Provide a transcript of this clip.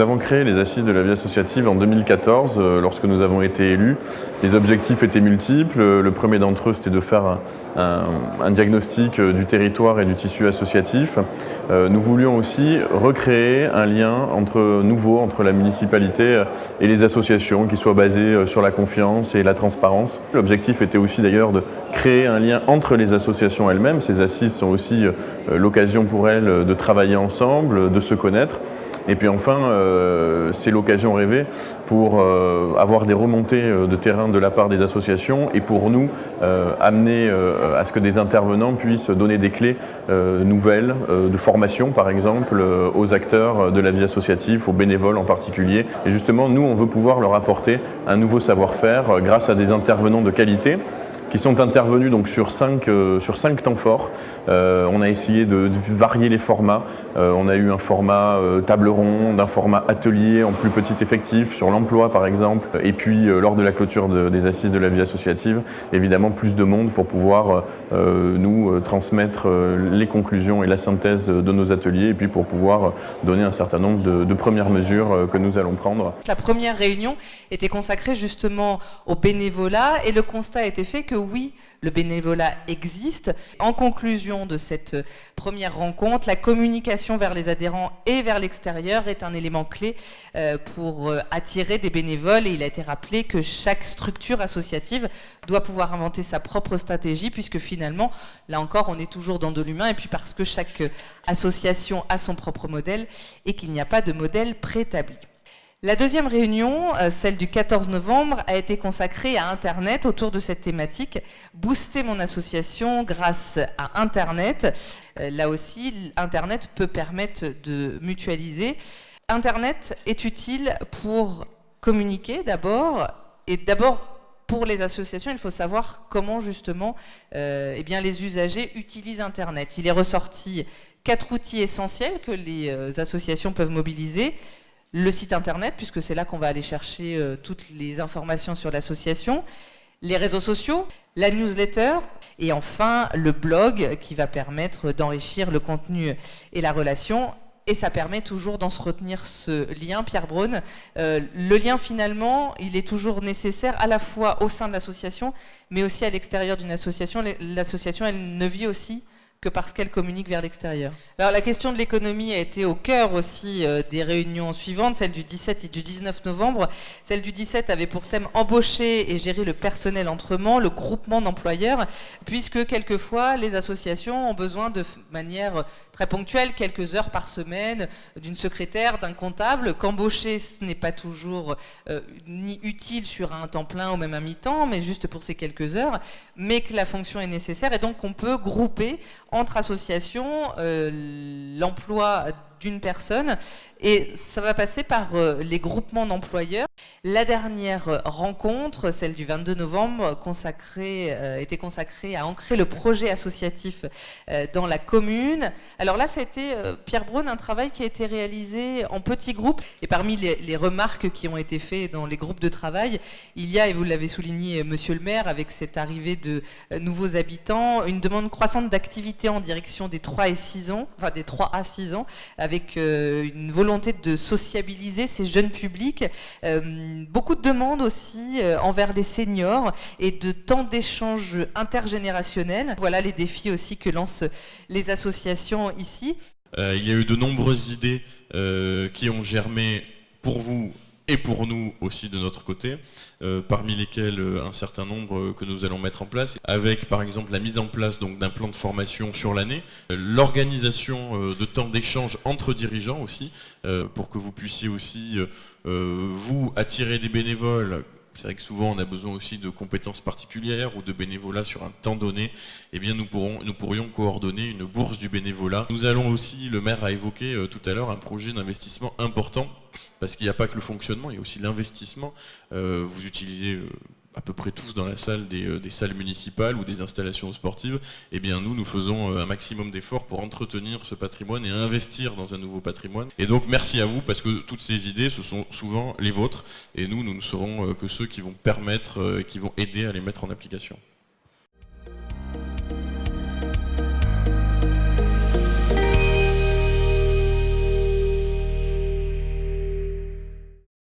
Nous avons créé les Assises de la vie associative en 2014, lorsque nous avons été élus. Les objectifs étaient multiples. Le premier d'entre eux, c'était de faire un diagnostic du territoire et du tissu associatif. Nous voulions aussi recréer un lien nouveau entre la municipalité et les associations, qui soit basé sur la confiance et la transparence. L'objectif était aussi d'ailleurs de créer un lien entre les associations elles-mêmes. Ces assises sont aussi l'occasion pour elles de travailler ensemble, de se connaître. Et puis enfin, c'est l'occasion rêvée pour avoir des remontées de terrain de la part des associations et pour nous amener à ce que des intervenants puissent donner des clés nouvelles de formation par exemple aux acteurs de la vie associative, aux bénévoles en particulier. Et justement, nous, on veut pouvoir leur apporter un nouveau savoir-faire grâce à des intervenants de qualité qui sont intervenus donc sur 5 temps forts. On a essayé de varier les formats. On a eu un format table ronde, un format atelier en plus petit effectif sur l'emploi par exemple. Et puis lors de la clôture des assises de la vie associative, évidemment plus de monde pour pouvoir nous transmettre les conclusions et la synthèse de nos ateliers et puis pour pouvoir donner un certain nombre de premières mesures que nous allons prendre. La première réunion était consacrée justement au bénévolat et le constat a été fait que oui, le bénévolat existe. En conclusion de cette première rencontre, la communication vers les adhérents et vers l'extérieur est un élément clé pour attirer des bénévoles et il a été rappelé que chaque structure associative doit pouvoir inventer sa propre stratégie puisque finalement, là encore, on est toujours dans de l'humain et puis parce que chaque association a son propre modèle et qu'il n'y a pas de modèle préétabli. La deuxième réunion, celle du 14 novembre, a été consacrée à Internet autour de cette thématique « Booster mon association grâce à Internet ». Là aussi, Internet peut permettre de mutualiser. Internet est utile pour communiquer d'abord, et d'abord pour les associations, il faut savoir comment justement eh bien, les usagers utilisent Internet. Il est ressorti 4 outils essentiels que les associations peuvent mobiliser. Le site internet, puisque c'est là qu'on va aller chercher toutes les informations sur l'association, les réseaux sociaux, la newsletter, et enfin le blog qui va permettre d'enrichir le contenu et la relation. Et ça permet toujours d'entretenir ce lien, Pierre Braun. Le lien, finalement, il est toujours nécessaire à la fois au sein de l'association, mais aussi à l'extérieur d'une association. L'association, elle ne vit aussi que parce qu'elle communique vers l'extérieur. Alors la question de l'économie a été au cœur aussi des réunions suivantes, celle du 17 et du 19 novembre. Celle du 17 avait pour thème embaucher et gérer le personnel entrement, le groupement d'employeurs, puisque quelquefois les associations ont besoin de manière très ponctuelle, quelques heures par semaine, d'une secrétaire, d'un comptable, qu'embaucher ce n'est pas toujours ni utile sur un temps plein ou même un mi-temps, mais juste pour ces quelques heures, mais que la fonction est nécessaire et donc qu'on peut grouper entre associations l'emploi d'une personne et ça va passer par les groupements d'employeurs. La dernière rencontre, celle du 22 novembre, était consacrée à ancrer le projet associatif dans la commune. Alors là, ça a été, Pierre Braun, un travail qui a été réalisé en petits groupes. Et parmi les remarques qui ont été faites dans les groupes de travail, il y a, et vous l'avez souligné, monsieur le maire, avec cette arrivée de nouveaux habitants, une demande croissante d'activité en direction des 3 et 6 ans, enfin des 3 à 6 ans, avec une volonté de sociabiliser ces jeunes publics. Beaucoup de demandes aussi envers les seniors et de temps d'échange intergénérationnel. Voilà les défis aussi que lancent les associations ici. Il y a eu de nombreuses idées qui ont germé pour vous et pour nous aussi de notre côté, parmi lesquels un certain nombre que nous allons mettre en place, avec par exemple la mise en place d'un plan de formation sur l'année, l'organisation de temps d'échange entre dirigeants aussi, pour que vous puissiez aussi vous attirer des bénévoles. C'est vrai que souvent on a besoin aussi de compétences particulières ou de bénévolat sur un temps donné. Eh bien nous pourrions coordonner une bourse du bénévolat. Nous allons aussi, le maire a évoqué tout à l'heure, un projet d'investissement important, parce qu'il n'y a pas que le fonctionnement, il y a aussi l'investissement. Vous utilisez à peu près tous dans la salle des salles municipales ou des installations sportives, eh bien nous faisons un maximum d'efforts pour entretenir ce patrimoine et investir dans un nouveau patrimoine. Et donc merci à vous parce que toutes ces idées, ce sont souvent les vôtres et nous ne serons que ceux qui vont permettre, qui vont aider à les mettre en application.